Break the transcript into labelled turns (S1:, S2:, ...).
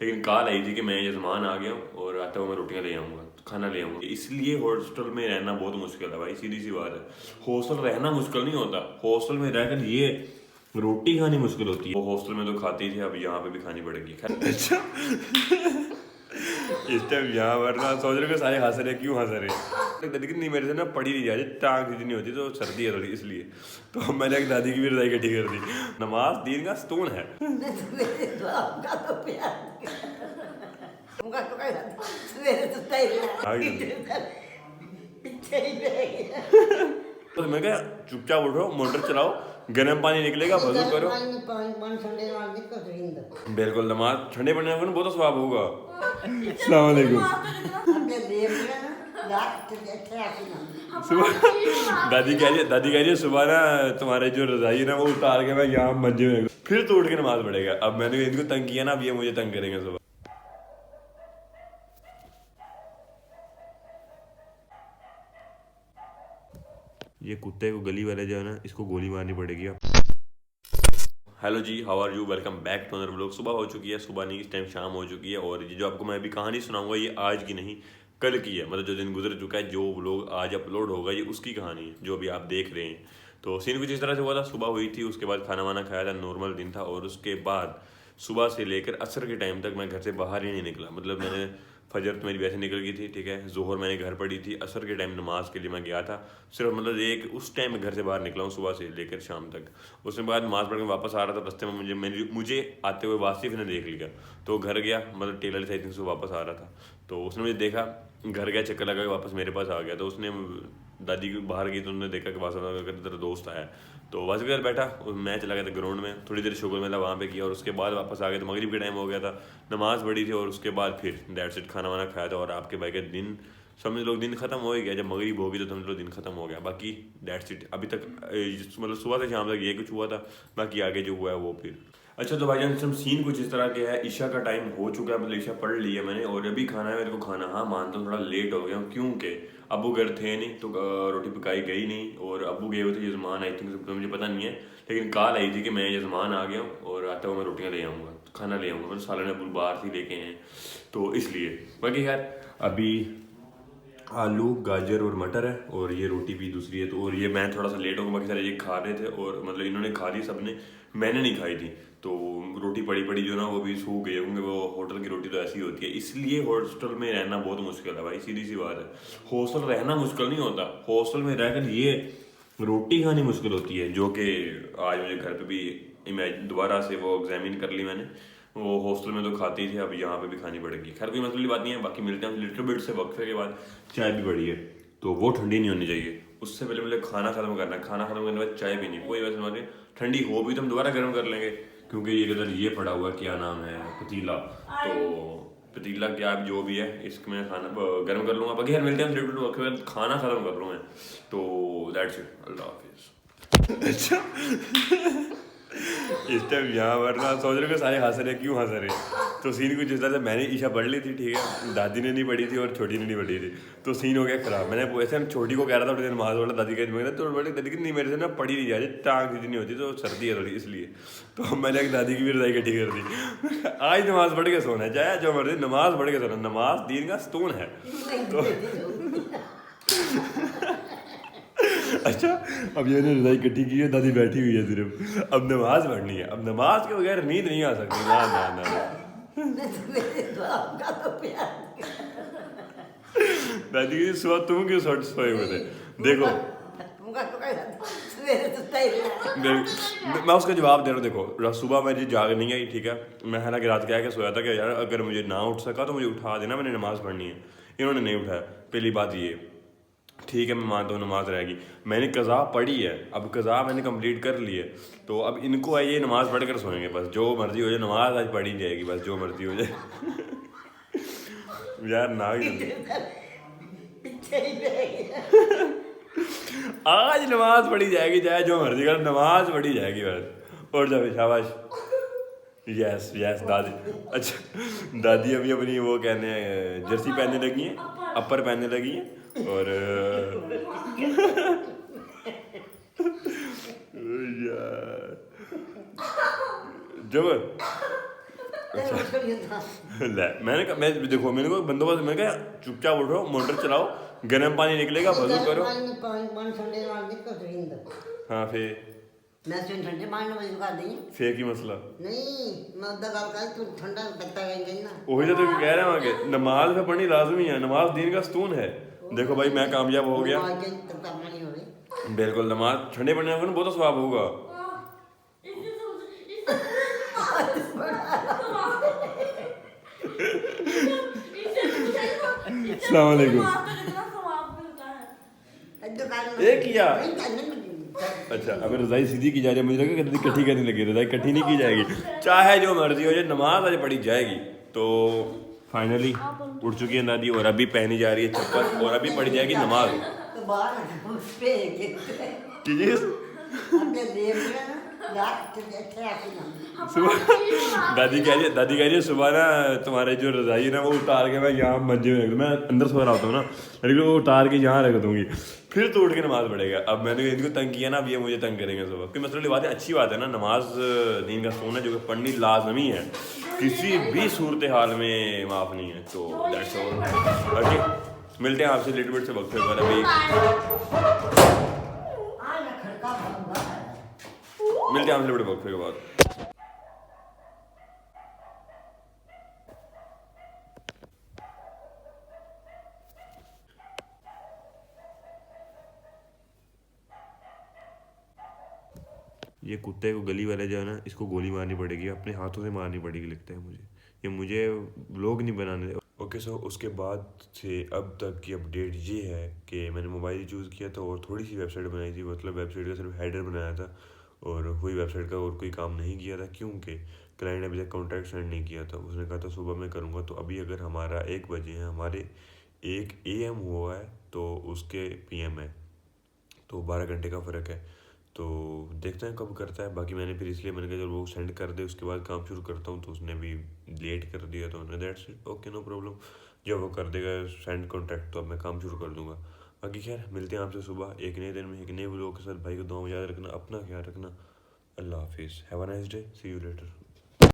S1: लेकिन कॉल आई थी कि मैं यजमान आ गया हूँ और आते हुए मैं रोटियां ले आऊँगा, खाना ले आऊँगा। इसलिए हॉस्टल में रहना बहुत मुश्किल है भाई, सीधी सी बात है। हॉस्टल रहना मुश्किल नहीं होता, हॉस्टल में रहकर ये रोटी खानी मुश्किल होती है। वो हॉस्टल में तो खाती थी, अब यहाँ पे भी खानी पड़ेगी। अच्छा इस टाइम यहाँ वरना सोच रहे सारे हंस रहे, क्यों हंस रहे? लेकिन नहीं, मेरे से ना पड़ी नहीं जाती, टांग सीधी नहीं होती, तो सर्दी है थोड़ी इसलिए। तो मैंने एक दादी की भी रजाई इकट्ठी कर दी। नमाज दीन का स्तून है। तो मैं क्या, चुपचाप उठो, मोटर चलाओ, गर्म पानी निकलेगा, वजू करो। बिल्कुल, नमाज ठंडे पानी में बहुत स्वाब होगा। अस्सलाम वालेकुम। दादी कह रही है सुबह ना तुम्हारे जो रजाई है ना वो उतार के मैं यहाँ मंजे में फिर तो उठ के नमाज पढ़ेगा। अब मैंने इनको तंग किया ना, अब ये मुझे तंग करेंगे सुबह। ये कुत्ते को गली वाले जो है ना, इसको गोली मारनी पड़ेगी अब। Hello ji, how are you, welcome back to another vlog. सुबह हो चुकी है, सुबह नहीं इस टाइम शाम हो चुकी है। और ये जो आपको मैं अभी कहानी सुनाऊंगा ये आज की नहीं कल की है, मतलब जो दिन गुजर चुका है, जो व्लॉग आज अपलोड होगा ये उसकी कहानी है जो अभी आप देख रहे हैं। तो सीन कुछ इस तरह से हुआ था, सुबह हुई थी, उसके बाद खाना वाना खाया था, नॉर्मल दिन था। और उसके बाद सुबह से लेकर असर के टाइम तक मैं घर से बाहर ही नहीं निकला। मतलब मैंने फजर तो मेरी वैसे निकल गई थी, ठीक है, जोहर मैंने घर पढ़ी थी, असर के टाइम नमाज के लिए मैं गया था सिर्फ, मतलब एक उस टाइम मैं घर से बाहर निकला हूँ सुबह से लेकर शाम तक। उसके बाद नमाज पढ़ के वापस आ रहा था, रास्ते में मुझे आते हुए वासिफ ने देख लिया, तो घर गया, मतलब टेलर से आई थिंक से वापस आ रहा था, तो उसने मुझे देखा, घर गया, चक्कर लगा के वापस मेरे पास आ गया। तो उसने दादी बाहर गई तो उन्होंने देखा कि वापस तेरा दोस्त आया, तो वासिफ के घर बैठा, मैं चला गया था ग्राउंड में, थोड़ी देर शुगर मेला वहाँ पे किया और उसके बाद वापस आ गया। तो मगरिब के टाइम हो गया था, नमाज पढ़ी थी और उसके बाद फिर दैट्स इट, खाना वाना खाया था। और आपके भाई का दिन समझ लो दिन खत्म हो ही गया, जब मगरिब होगी तो समझ लो दिन खत्म हो गया। बाकी दैट्स इट, अभी तक मतलब सुबह से शाम तक ये कुछ हुआ था, बाकी आगे जो हुआ है वो फिर। अच्छा तो भाईजान सब सीन कुछ इस तरह के है, ईशा का टाइम हो चुका है, मतलब ईशा पढ़ ली है मैंने और अभी खाना है मेरे को खाना। हाँ मानता हूँ थोड़ा लेट हो गया हूँ, क्योंकि अबू घर थे नहीं तो रोटी पकाई गई नहीं, और अबू गए हुए थे यजमान आई थिंक, तो मुझे पता नहीं है, लेकिन कॉल आई थी कि मैं यजमान आ गया हूँ और आते हुए मैं रोटियाँ ले आऊँगा, खाना ले आऊँगा, मतलब सालन अबू बाहर से लेके हैं तो इसलिए। बाकी यार अभी आलू गाजर और मटर है और ये रोटी भी दूसरी है, तो और ये मैं थोड़ा सा लेट हो गया, बाकी सारे ये खा रहे थे और मतलब इन्होंने खा ली सबने, मैंने नहीं खाई थी। तो रोटी पड़ी पड़ी जो ना वो भी सूख गई, क्योंकि वो होटल की रोटी तो ऐसी होती है। इसलिए हॉस्टल में रहना बहुत मुश्किल है भाई, सीधी सी बात है। हॉस्टल रहना मुश्किल नहीं होता, हॉस्टल में रहकर ये रोटी खानी मुश्किल होती है, जो कि आज मुझे घर पे भी दोबारा से वो एग्जामिन कर ली मैंने। वो हॉस्टल में तो खाती थी, अब यहाँ पे भी खानी पड़ेगी। खैर कोई मतलब बात नहीं है, बाकी मिलते हैं लिटिल बिट से वक्फे के बाद। चाय भी बड़ी है तो वो ठंडी नहीं होनी चाहिए, उससे पहले मुझे खाना खत्म करना है, खाना खत्म करने के बाद चाय पीनी। कोई वैसे हमारे ठंडी हो भी तो हम दोबारा गर्म कर लेंगे, क्योंकि ये इधर ये पड़ा हुआ है, क्या नाम है, पतीला, तो पतीला क्या जो भी है इसमें खाना गर्म कर लूँगा। बाकी यार मिलते हैं लिटिल वक्त के बाद, खाना खत्म कर लूँ मैं, तो दैट्स इट, अल्लाह हाफिज़। अच्छा इस टाइम यहाँ वरना सोच रहे सारे हंस रहे, क्यों हंस रहे? तो सीन कुछ इस तरह से, मैंने ईशा पढ़ ली थी, ठीक है, दादी ने नहीं पढ़ी थी और छोटी ने नहीं पढ़ी थी, तो सीन हो गया खराब। मैंने वैसे छोटी को कह रहा था थोड़ी देर नमाज वाला, दादी का तो बड़ी दादी की नहीं, मेरे से ना पढ़ी नहीं जाती, टांग सीधी नहीं होती, तो सर्दी है थोड़ी इसलिए। तो मैंने एक दादी की भी रजाई इकट्ठी कर दी। आज नमाज पढ़ के सोना है, चाहे जो मर्जी नमाज पढ़ के सोना, नमाज दीन का स्तून है। तो अच्छा अब ये रजाई इकट्ठी की है, दादी बैठी हुई है सिर्फ, अब नमाज पढ़नी है, अब नमाज के बगैर नींद नहीं आ सकती। ना ना ना दादी की सुबह तुम क्यों सोए हुए थे? देखो मैं उसका जवाब दे रहा हूँ। देखो सुबह मेरी जाग नहीं आई, ठीक है, मैं हालांकि रात कह के सोया था कि यार अगर मुझे ना उठ सका तो मुझे उठा देना, मैंने नमाज पढ़नी है। इन्होंने नहीं उठाया, पहली बात ये, ठीक है मैं मानता हूँ नमाज रहेगी, मैंने कज़ा पढ़ी है, अब कज़ा मैंने कंप्लीट कर ली है, तो अब इनको है ये नमाज पढ़ कर सोएंगे, बस जो मर्जी हो जाए, नमाज आज पढ़ी जाएगी, बस जो मर्जी हो जाए। यार ना आज नमाज पढ़ी जाएगी, चाहे जो मर्जी कर, नमाज पढ़ी जाएगी बस। और जाओ शाबाश, यस यस दादी। अच्छा दादी अभी अपनी वो कहने जर्सी पहनने लगी हैं, अपर पहनने लगी हैं, और यार जब अच्छा मैं देखो मैंने को बंदोबस्त मैंने कहा चुपचाप उठो मोटर चलाओ गर्म पानी निकलेगा वजू करो। हाँ फिर
S2: मैं ठंडे पानी में वजू कर दी
S1: फिर की मसला
S2: नहीं मैं उदा गल कर तू ठंडा लगता है ना
S1: वही तो कह रहा हूँ कि नमाज में पढ़नी लाजमी है, नमाज दीन का स्तून है। देखो भाई मैं कामयाब हो गया बिल्कुल, नमाज ठंडे पढ़ने में बहुत स्वाब होगा। अस्सलाम वालेकुम। एक किया अच्छा अब रजाई सीधी की जा रही है, मुझे लगा इकट्ठी करनी लगी, रजाई इकट्ठी नहीं की जाएगी, चाहे जो मर्जी हो जाए नमाज आज पढ़ी जाएगी। तो फाइनली उठ चुकी है दादी और अभी पहनी जा रही है चप्पल और अभी पढ़ी जाएगी नमाज। दादी कह रही है सुबह ना तुम्हारे जो रजाई है ना वो उतार के मैं यहाँ मंजे में रख दूँ, मैं अंदर सो रहा होता हूँ ना लेकिन वो उतार के यहाँ रख दूंगी, फिर तो उठ के नमाज पढ़ेगा। अब मैंने इनको तंग किया ना, अब ये मुझे तंग करेंगे सुबह, क्योंकि मसले बात है, अच्छी बात है ना, नमाज दीन का स्तून है जो कि पढ़नी लाजमी है, किसी भी सूरत हाल में माफ़ नहीं है। तो दैट्स ऑल। ओके मिलते हैं आपसे लिटिल बिट से वक्त पर। अभी मिलते हैं आपसे बड़े वक्त के बाद। ये कुत्ते को गली वाले जो है ना इसको गोली मारनी पड़ेगी, अपने हाथों से मारनी पड़ेगी लगता है मुझे, ये मुझे व्लॉग नहीं बनाने। ओके सो उसके बाद से अब तक की अपडेट ये है कि मैंने मोबाइल चूज़ किया था और थोड़ी सी वेबसाइट बनाई थी, मतलब वेबसाइट का सिर्फ हेडर बनाया था और वही वेबसाइट का और कोई काम नहीं किया था, क्योंकि क्लाइंट ने अभी तक कॉन्ट्रैक्ट सेंड नहीं किया था। उसने कहा था सुबह मैं करूँगा, तो अभी अगर हमारा 1 बजे है, हमारे 1 AM हुआ है तो उसके PM है, तो 12 घंटे का फ़र्क है। तो देखते हैं कब करता है। बाकी मैंने फिर इसलिए मैंने कहा जब वो सेंड कर दे उसके बाद काम शुरू करता हूँ, तो उसने भी लेट कर दिया, तो उन्होंने that's it, okay no problem, जब वो कर देगा सेंड कॉन्टैक्ट तो अब मैं काम शुरू कर दूँगा। बाकी खैर मिलते हैं आपसे सुबह एक नए दिन में एक नए व्लॉग के साथ। भाई को दुआ में याद रखना, अपना ख्याल रखना, अल्लाह हाफिज़, have a nice day, see you letter.